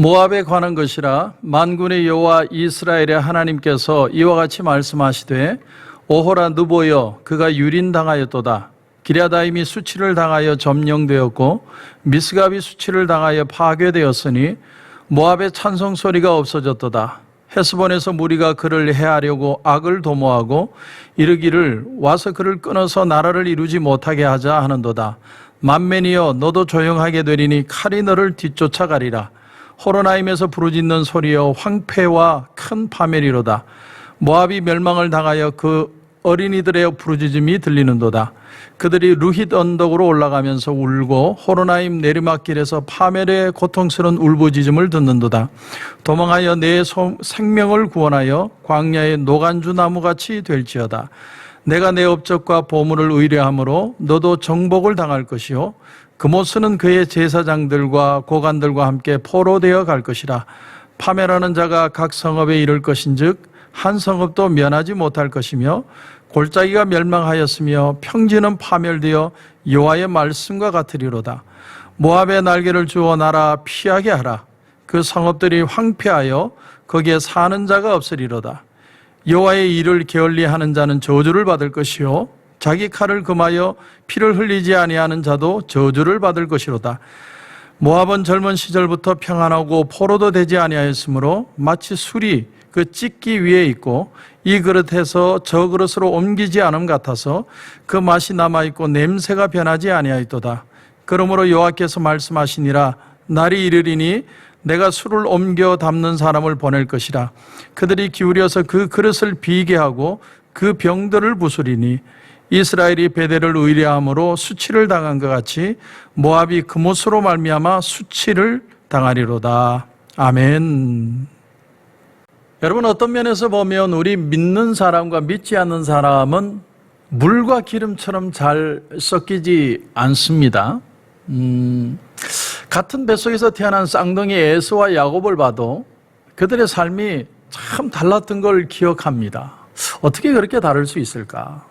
모압에 관한 것이라 만군의 여호와 이스라엘의 하나님께서 이와 같이 말씀하시되 오호라 느보여 그가 유린당하였도다. 기랴다임이 수치를 당하여 점령되었고 미스갑이 수치를 당하여 파괴되었으니 모압의 찬송 소리가 없어졌도다. 헤스본에서 무리가 그를 해하려고 악을 도모하고 이르기를 와서 그를 끊어서 나라를 이루지 못하게 하자 하는도다. 만맨이여 너도 조용하게 되리니 칼이 너를 뒤쫓아가리라. 호로나임에서 부르짖는 소리여 황폐와 큰 파멸이로다. 모압이 멸망을 당하여 그 어린이들의 부르짖음이 들리는도다. 그들이 루힛 언덕으로 올라가면서 울고 호로나임 내리막길에서 파멸의 고통스러운 울부짖음을 듣는도다. 도망하여 내 생명을 구원하여 광야의 노간주 나무같이 될지어다. 내가 내 업적과 보물을 의뢰함으로 너도 정복을 당할 것이요 그모스는 그의 제사장들과 고관들과 함께 포로되어 갈 것이라. 파멸하는 자가 각 성읍에 이를 것인즉 한 성읍도 면하지 못할 것이며 골짜기가 멸망하였으며 평지는 파멸되어 여호와의 말씀과 같으리로다. 모압의 날개를 주어 나라 피하게 하라. 그 성읍들이 황폐하여 거기에 사는 자가 없으리로다. 여호와의 일을 게을리하는 자는 저주를 받을 것이요 자기 칼을 금하여 피를 흘리지 아니하는 자도 저주를 받을 것이로다. 모압은 젊은 시절부터 평안하고 포로도 되지 아니하였으므로 마치 술이 그 찢기 위에 있고 이 그릇에서 저 그릇으로 옮기지 않음 같아서 그 맛이 남아있고 냄새가 변하지 아니하였도다. 그러므로 여호와께서 말씀하시니라. 날이 이르리니 내가 술을 옮겨 담는 사람을 보낼 것이라. 그들이 기울여서 그 그릇을 비게 하고 그 병들을 부수리니 이스라엘이 베델을 의뢰함으로 수치를 당한 것 같이 모압이 그못으로 말미암아 수치를 당하리로다. 아멘. 여러분, 어떤 면에서 보면 우리 믿는 사람과 믿지 않는 사람은 물과 기름처럼 잘 섞이지 않습니다. 같은 뱃속에서 태어난 쌍둥이 에서와 야곱을 봐도 그들의 삶이 참 달랐던 걸 기억합니다. 어떻게 그렇게 다를 수 있을까?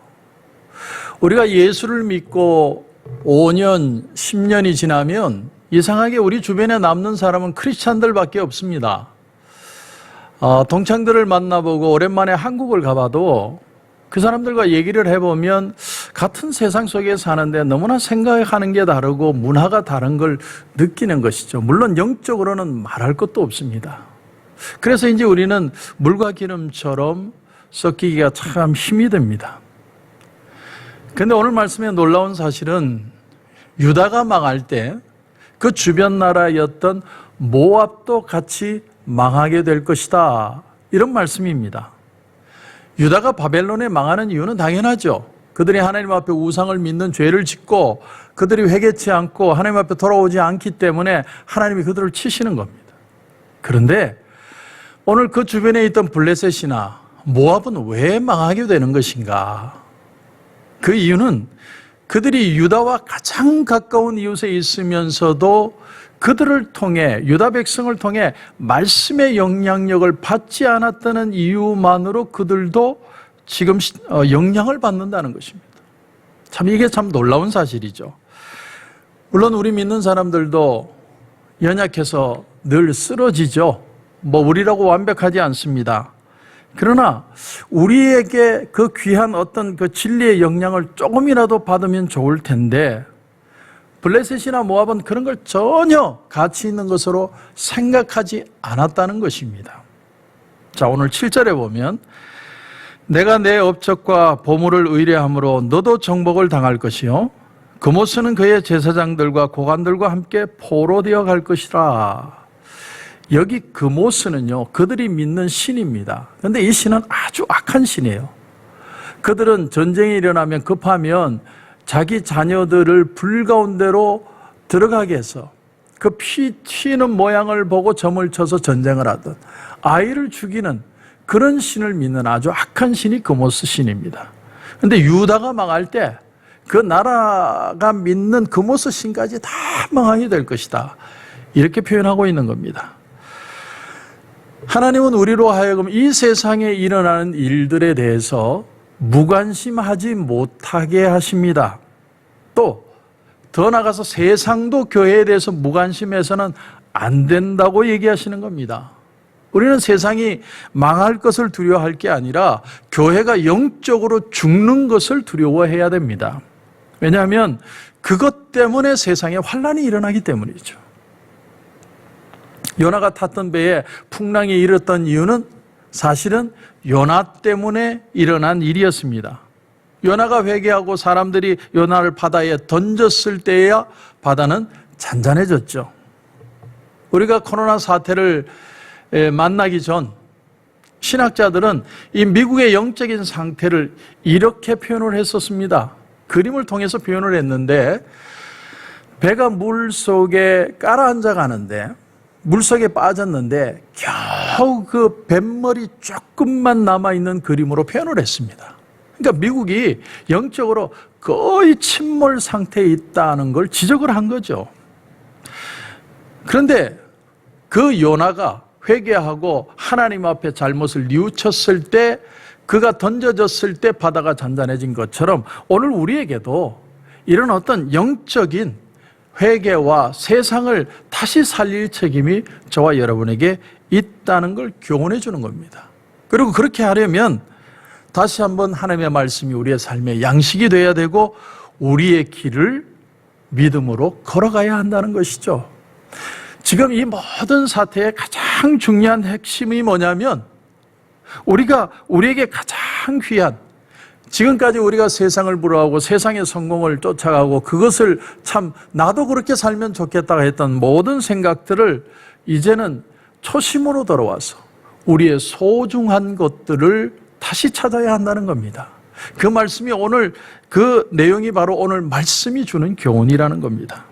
우리가 예수를 믿고 5년, 10년이 지나면 이상하게 우리 주변에 남는 사람은 크리스찬들밖에 없습니다. 동창들을 만나보고 오랜만에 한국을 가봐도 그 사람들과 얘기를 해보면 같은 세상 속에 사는데 너무나 생각하는 게 다르고 문화가 다른 걸 느끼는 것이죠. 물론 영적으로는 말할 것도 없습니다. 그래서 이제 우리는 물과 기름처럼 섞이기가 참 힘이 듭니다. 그런데 오늘 말씀에 놀라운 사실은 유다가 망할 때 그 주변 나라였던 모압도 같이 망하게 될 것이다. 이런 말씀입니다. 유다가 바벨론에 망하는 이유는 당연하죠. 그들이 하나님 앞에 우상을 믿는 죄를 짓고 그들이 회개치 않고 하나님 앞에 돌아오지 않기 때문에 하나님이 그들을 치시는 겁니다. 그런데 오늘 그 주변에 있던 블레셋이나 모압은 왜 망하게 되는 것인가? 그 이유는 그들이 유다와 가장 가까운 이웃에 있으면서도 그들을 통해, 유다 백성을 통해 말씀의 영향력을 받지 않았다는 이유만으로 그들도 지금 영향을 받는다는 것입니다. 참 이게 참 놀라운 사실이죠. 물론 우리 믿는 사람들도 연약해서 늘 쓰러지죠. 우리라고 완벽하지 않습니다. 그러나 우리에게 그 귀한 어떤 그 진리의 영향을 조금이라도 받으면 좋을 텐데 블레셋이나 모압은 그런 걸 전혀 가치 있는 것으로 생각하지 않았다는 것입니다. 자, 오늘 7절에 보면 내가 내 업적과 보물을 의뢰함으로 너도 정복을 당할 것이요 그모스는 그의 제사장들과 고관들과 함께 포로되어 갈 것이라. 여기 그모스는요, 그들이 믿는 신입니다. 그런데 이 신은 아주 악한 신이에요. 그들은 전쟁이 일어나면 급하면 자기 자녀들을 불 가운데로 들어가게 해서 그 피 튀는 모양을 보고 점을 쳐서 전쟁을 하던 아이를 죽이는 그런 신을 믿는 아주 악한 신이 그모스 신입니다. 그런데 유다가 망할 때 그 나라가 믿는 그모스 신까지 다 망하게 될 것이다. 이렇게 표현하고 있는 겁니다. 하나님은 우리로 하여금 이 세상에 일어나는 일들에 대해서 무관심하지 못하게 하십니다. 또 더 나아가서 세상도 교회에 대해서 무관심해서는 안 된다고 얘기하시는 겁니다. 우리는 세상이 망할 것을 두려워할 게 아니라 교회가 영적으로 죽는 것을 두려워해야 됩니다. 왜냐하면 그것 때문에 세상에 환란이 일어나기 때문이죠. 요나가 탔던 배에 풍랑이 일었던 이유는 사실은 요나 때문에 일어난 일이었습니다. 요나가 회개하고 사람들이 요나를 바다에 던졌을 때에야 바다는 잔잔해졌죠. 우리가 코로나 사태를 만나기 전 신학자들은 이 미국의 영적인 상태를 이렇게 표현을 했었습니다. 그림을 통해서 표현을 했는데, 배가 물속에 깔아앉아 가는데 물속에 빠졌는데 겨우 그 뱃머리 조금만 남아있는 그림으로 표현을 했습니다. 그러니까 미국이 영적으로 거의 침몰 상태에 있다는 걸 지적을 한 거죠. 그런데 그 요나가 회개하고 하나님 앞에 잘못을 뉘우쳤을 때, 그가 던져졌을 때 바다가 잔잔해진 것처럼 오늘 우리에게도 이런 어떤 영적인 회개와 세상을 다시 살릴 책임이 저와 여러분에게 있다는 걸 교훈해 주는 겁니다. 그리고 그렇게 하려면 다시 한번 하나님의 말씀이 우리의 삶의 양식이 되어야 되고 우리의 길을 믿음으로 걸어가야 한다는 것이죠. 지금 이 모든 사태의 가장 중요한 핵심이 뭐냐면, 우리에게 가장 귀한, 지금까지 우리가 세상을 부러워하고 세상의 성공을 쫓아가고 그것을 참 나도 그렇게 살면 좋겠다고 했던 모든 생각들을 이제는 초심으로 돌아와서 우리의 소중한 것들을 다시 찾아야 한다는 겁니다. 그 말씀이 오늘, 그 내용이 바로 오늘 말씀이 주는 교훈이라는 겁니다.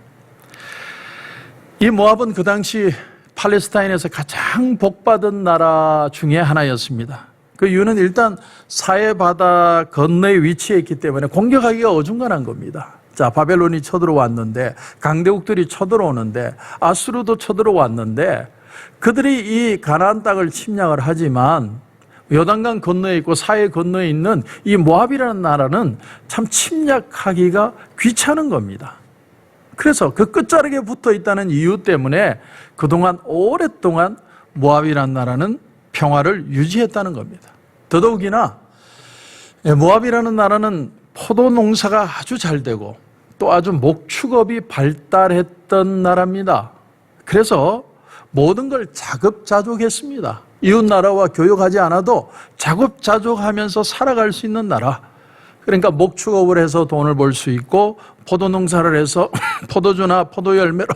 이 모압은 그 당시 팔레스타인에서 가장 복받은 나라 중에 하나였습니다. 그 이유는 일단 사해 바다 건너에 위치해 있기 때문에 공격하기가 어중간한 겁니다. 자, 바벨론이 쳐들어왔는데, 강대국들이 쳐들어오는데, 아수르도 쳐들어왔는데, 그들이 이 가나안 땅을 침략을 하지만 요단강 건너에 있고 사해 건너에 있는 이 모압이라는 나라는 참 침략하기가 귀찮은 겁니다. 그래서 그 끝자락에 붙어 있다는 이유 때문에 그동안 오랫동안 모압이라는 나라는 평화를 유지했다는 겁니다. 더더욱이나 모압이라는 나라는 포도 농사가 아주 잘 되고 또 아주 목축업이 발달했던 나라입니다. 그래서 모든 걸 자급자족했습니다. 이웃 나라와 교역하지 않아도 자급자족하면서 살아갈 수 있는 나라. 그러니까 목축업을 해서 돈을 벌 수 있고 포도 농사를 해서 포도주나 포도 열매로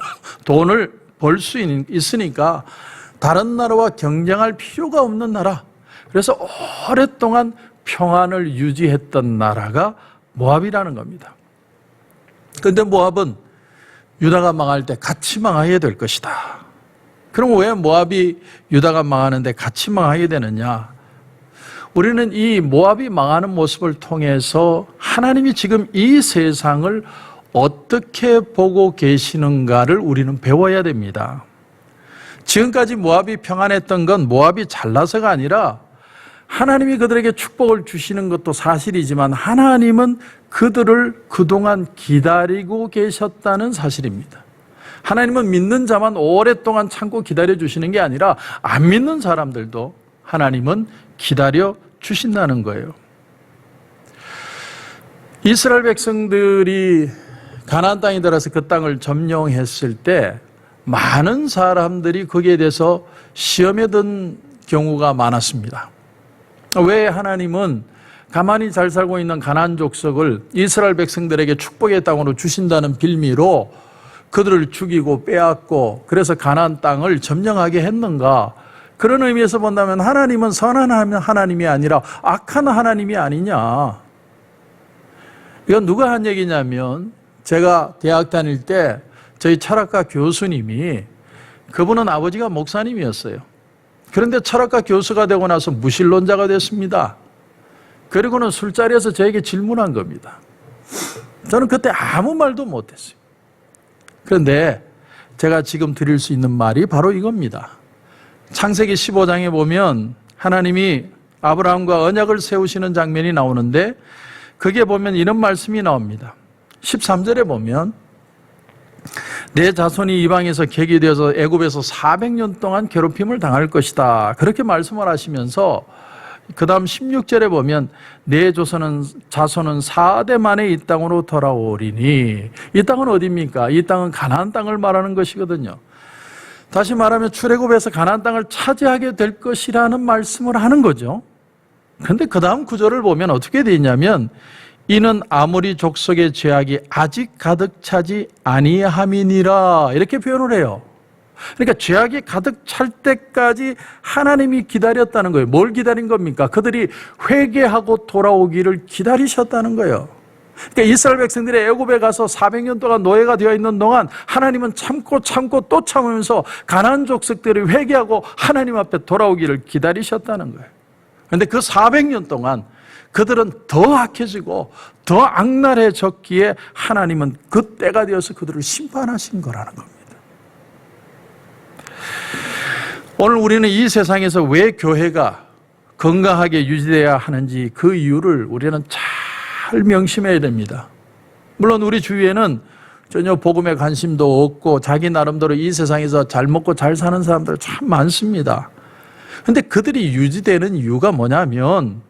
돈을 벌 수 있으니까 다른 나라와 경쟁할 필요가 없는 나라. 그래서 오랫동안 평안을 유지했던 나라가 모압이라는 겁니다. 그런데 모압은 유다가 망할 때 같이 망하게 될 것이다. 그럼 왜 모압이 유다가 망하는데 같이 망하게 되느냐? 우리는 이 모압이 망하는 모습을 통해서 하나님이 지금 이 세상을 어떻게 보고 계시는가를 우리는 배워야 됩니다. 지금까지 모압이 평안했던 건 모압이 잘나서가 아니라 하나님이 그들에게 축복을 주시는 것도 사실이지만 하나님은 그들을 그동안 기다리고 계셨다는 사실입니다. 하나님은 믿는 자만 오랫동안 참고 기다려 주시는 게 아니라 안 믿는 사람들도 하나님은 기다려 주신다는 거예요. 이스라엘 백성들이 가나안 땅에 들어서 그 땅을 점령했을 때 많은 사람들이 거기에 대해서 시험에 든 경우가 많았습니다. 왜 하나님은 가만히 잘 살고 있는 가나안 족속을 이스라엘 백성들에게 축복의 땅으로 주신다는 빌미로 그들을 죽이고 빼앗고 그래서 가나안 땅을 점령하게 했는가? 그런 의미에서 본다면 하나님은 선한 하나님이 아니라 악한 하나님이 아니냐? 이건 누가 한 얘기냐면 제가 대학 다닐 때 저희 철학과 교수님이, 그분은 아버지가 목사님이었어요. 그런데 철학과 교수가 되고 나서 무신론자가 됐습니다. 그리고는 술자리에서 저에게 질문한 겁니다. 저는 그때 아무 말도 못했어요. 그런데 제가 지금 드릴 수 있는 말이 바로 이겁니다. 창세기 15장에 보면 하나님이 아브라함과 언약을 세우시는 장면이 나오는데 거기에 보면 이런 말씀이 나옵니다. 13절에 보면 내 자손이 이방에서 객이 되어서 애굽에서 400년 동안 괴롭힘을 당할 것이다. 그렇게 말씀을 하시면서 그 다음 16절에 보면 내 자손은 4대 만에 이 땅으로 돌아오리니, 이 땅은 어디입니까? 이 땅은 가나안 땅을 말하는 것이거든요. 다시 말하면 출애굽에서 가나안 땅을 차지하게 될 것이라는 말씀을 하는 거죠. 그런데 그 다음 구절을 보면 어떻게 되어 있냐면 이는 아모리 족속의 죄악이 아직 가득 차지 아니함이니라, 이렇게 표현을 해요. 그러니까 죄악이 가득 찰 때까지 하나님이 기다렸다는 거예요. 뭘 기다린 겁니까? 그들이 회개하고 돌아오기를 기다리셨다는 거예요. 그러니까 이스라엘 백성들이 애굽에 가서 400년 동안 노예가 되어 있는 동안 하나님은 참고 또 참으면서 가나안 족속들이 회개하고 하나님 앞에 돌아오기를 기다리셨다는 거예요. 그런데 그 400년 동안 그들은 더 악해지고 더 악랄해졌기에 하나님은 그 때가 되어서 그들을 심판하신 거라는 겁니다. 오늘 우리는 이 세상에서 왜 교회가 건강하게 유지되어야 하는지 그 이유를 우리는 잘 명심해야 됩니다. 물론 우리 주위에는 전혀 복음에 관심도 없고 자기 나름대로 이 세상에서 잘 먹고 잘 사는 사람들 참 많습니다. 그런데 그들이 유지되는 이유가 뭐냐면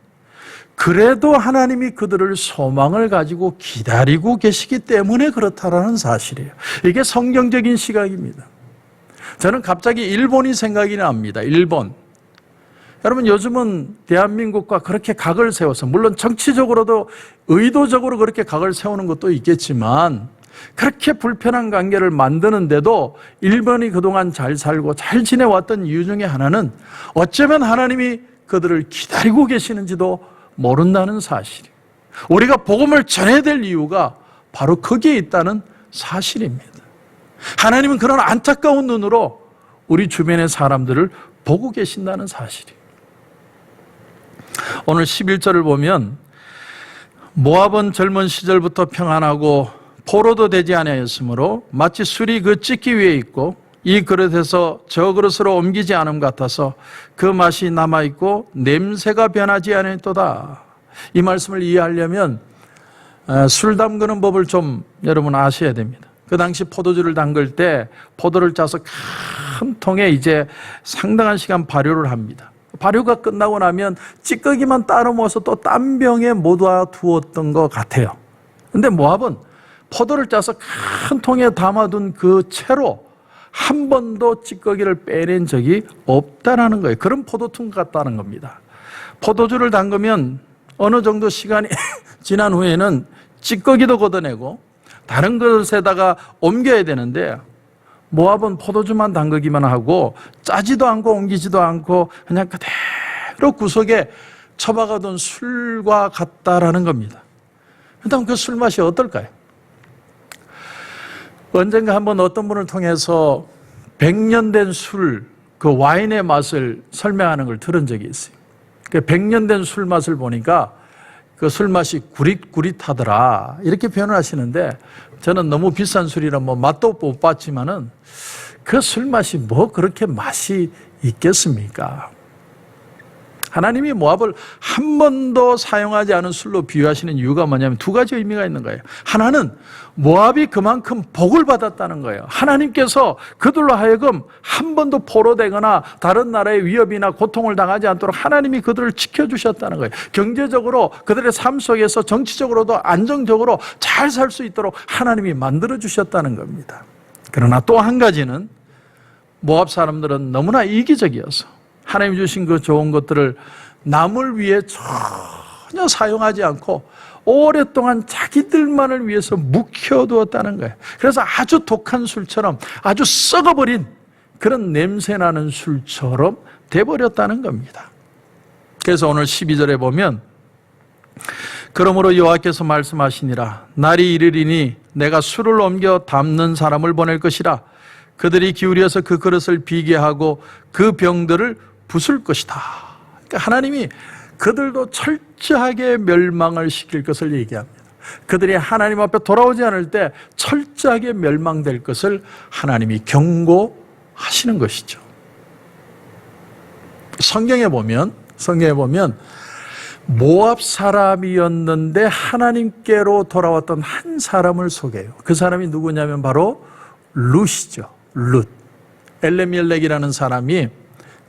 그래도 하나님이 그들을 소망을 가지고 기다리고 계시기 때문에 그렇다라는 사실이에요. 이게 성경적인 시각입니다. 저는 갑자기 일본이 생각이 납니다. 일본. 여러분, 요즘은 대한민국과 그렇게 각을 세워서, 물론 정치적으로도 의도적으로 그렇게 각을 세우는 것도 있겠지만 그렇게 불편한 관계를 만드는데도 일본이 그동안 잘 살고 잘 지내왔던 이유 중에 하나는 어쩌면 하나님이 그들을 기다리고 계시는지도 모른다는 사실이에요. 우리가 복음을 전해야 될 이유가 바로 거기에 있다는 사실입니다. 하나님은 그런 안타까운 눈으로 우리 주변의 사람들을 보고 계신다는 사실이에요. 오늘 11절을 보면 모압은 젊은 시절부터 평안하고 포로도 되지 아니하였으므로 마치 술이 그 찢기 위에 있고 이 그릇에서 저 그릇으로 옮기지 않음 같아서 그 맛이 남아있고 냄새가 변하지 않았도다. 이 말씀을 이해하려면 술 담그는 법을 좀 여러분 아셔야 됩니다. 그 당시 포도주를 담글 때 포도를 짜서 큰 통에 이제 상당한 시간 발효를 합니다. 발효가 끝나고 나면 찌꺼기만 따로 모아서 또 딴 병에 모아 두었던 것 같아요. 근데 모압은 포도를 짜서 큰 통에 담아둔 그 채로 한 번도 찌꺼기를 빼낸 적이 없다라는 거예요. 그런 포도통 같다는 겁니다. 포도주를 담그면 어느 정도 시간이 지난 후에는 찌꺼기도 걷어내고 다른 것에다가 옮겨야 되는데 모압은 포도주만 담그기만 하고 짜지도 않고 옮기지도 않고 그냥 그대로 구석에 처박아둔 술과 같다라는 겁니다. 그다음 그 술 맛이 어떨까요? 언젠가 한번 어떤 분을 통해서 100년 된 술, 그 와인의 맛을 설명하는 걸 들은 적이 있어요. 그 100년 된 술 맛을 보니까 그 술 맛이 구릿구릿하더라, 이렇게 표현을 하시는데 저는 너무 비싼 술이라 뭐 맛도 못 봤지만은 그 술 맛이 뭐 그렇게 맛이 있겠습니까? 하나님이 모압을 한 번도 사용하지 않은 술로 비유하시는 이유가 뭐냐면 두 가지 의미가 있는 거예요. 하나는 모압이 그만큼 복을 받았다는 거예요. 하나님께서 그들로 하여금 한 번도 포로되거나 다른 나라의 위협이나 고통을 당하지 않도록 하나님이 그들을 지켜주셨다는 거예요. 경제적으로 그들의 삶 속에서 정치적으로도 안정적으로 잘 살 수 있도록 하나님이 만들어주셨다는 겁니다. 그러나 또 한 가지는 모압 사람들은 너무나 이기적이어서 하나님 주신 그 좋은 것들을 남을 위해 전혀 사용하지 않고 오랫동안 자기들만을 위해서 묵혀두었다는 거예요. 그래서 아주 독한 술처럼, 아주 썩어버린 그런 냄새나는 술처럼 돼버렸다는 겁니다. 그래서 오늘 12절에 보면 그러므로 여호와께서 말씀하시니라 날이 이르리니 내가 술을 옮겨 담는 사람을 보낼 것이라 그들이 기울여서 그 그릇을 비게 하고 그 병들을 부술 것이다. 그러니까 하나님이 그들도 철저하게 멸망을 시킬 것을 얘기합니다. 그들이 하나님 앞에 돌아오지 않을 때 철저하게 멸망될 것을 하나님이 경고하시는 것이죠. 성경에 보면 모압 사람이었는데 하나님께로 돌아왔던 한 사람을 소개해요. 그 사람이 누구냐면 바로 룻이죠. 룻. 엘레멜렉이라는 사람이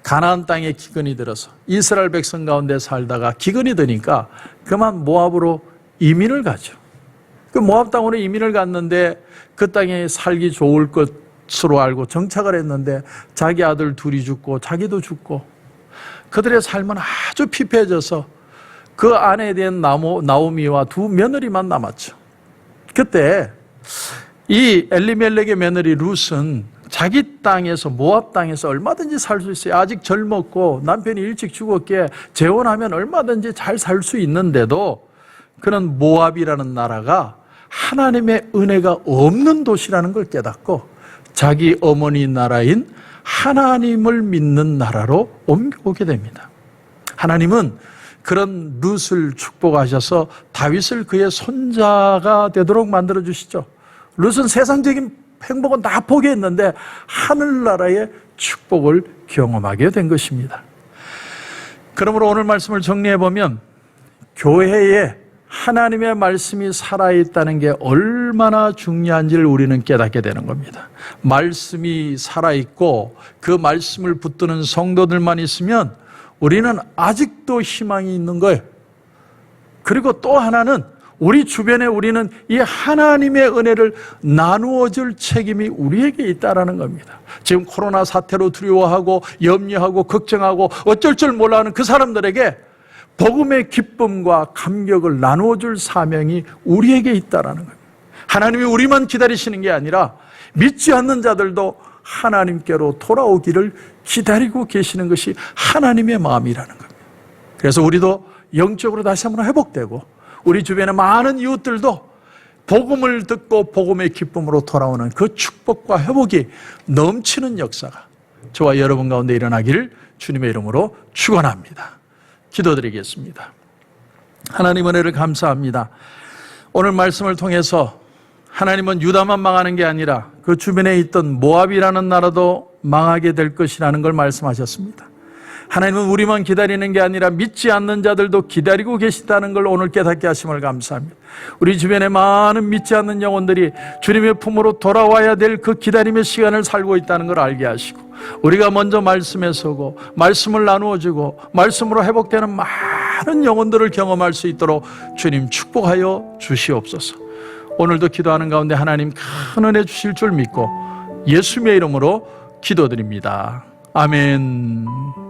가나안 땅에 기근이 들어서 이스라엘 백성 가운데 살다가 기근이 드니까 그만 모압으로 이민을 가죠. 그 모압 땅으로 이민을 갔는데 그 땅에 살기 좋을 것으로 알고 정착을 했는데 자기 아들 둘이 죽고 자기도 죽고 그들의 삶은 아주 피폐해져서 그 아내에 대한 나오미와 두 며느리만 남았죠. 그때 이 엘리멜렉의 며느리 룻은 자기 땅에서 모압 땅에서 얼마든지 살 수 있어요. 아직 젊었고 남편이 일찍 죽었기에 재혼하면 얼마든지 잘 살 수 있는데도 그는 모압이라는 나라가 하나님의 은혜가 없는 도시라는 걸 깨닫고 자기 어머니 나라인 하나님을 믿는 나라로 옮겨오게 됩니다. 하나님은 그런 룻을 축복하셔서 다윗을 그의 손자가 되도록 만들어주시죠. 룻은 세상적인 행복은 다 포기했는데 하늘나라의 축복을 경험하게 된 것입니다. 그러므로 오늘 말씀을 정리해보면 교회에 하나님의 말씀이 살아있다는 게 얼마나 중요한지를 우리는 깨닫게 되는 겁니다. 말씀이 살아있고 그 말씀을 붙드는 성도들만 있으면 우리는 아직도 희망이 있는 거예요. 그리고 또 하나는 우리 주변에 우리는 이 하나님의 은혜를 나누어 줄 책임이 우리에게 있다는 겁니다. 지금 코로나 사태로 두려워하고 염려하고 걱정하고 어쩔 줄 몰라 하는 그 사람들에게 복음의 기쁨과 감격을 나누어 줄 사명이 우리에게 있다는 겁니다. 하나님이 우리만 기다리시는 게 아니라 믿지 않는 자들도 하나님께로 돌아오기를 기다리고 계시는 것이 하나님의 마음이라는 겁니다. 그래서 우리도 영적으로 다시 한번 회복되고 우리 주변의 많은 이웃들도 복음을 듣고 복음의 기쁨으로 돌아오는 그 축복과 회복이 넘치는 역사가 저와 여러분 가운데 일어나기를 주님의 이름으로 축원합니다. 기도드리겠습니다. 하나님 은혜를 감사합니다. 오늘 말씀을 통해서 하나님은 유다만 망하는 게 아니라 그 주변에 있던 모압이라는 나라도 망하게 될 것이라는 걸 말씀하셨습니다. 하나님은 우리만 기다리는 게 아니라 믿지 않는 자들도 기다리고 계시다는 걸 오늘 깨닫게 하심을 감사합니다. 우리 주변에 많은 믿지 않는 영혼들이 주님의 품으로 돌아와야 될 그 기다림의 시간을 살고 있다는 걸 알게 하시고 우리가 먼저 말씀에 서고 말씀을 나누어주고 말씀으로 회복되는 많은 영혼들을 경험할 수 있도록 주님 축복하여 주시옵소서. 오늘도 기도하는 가운데 하나님 큰 은혜 주실 줄 믿고 예수님의 이름으로 기도드립니다. 아멘.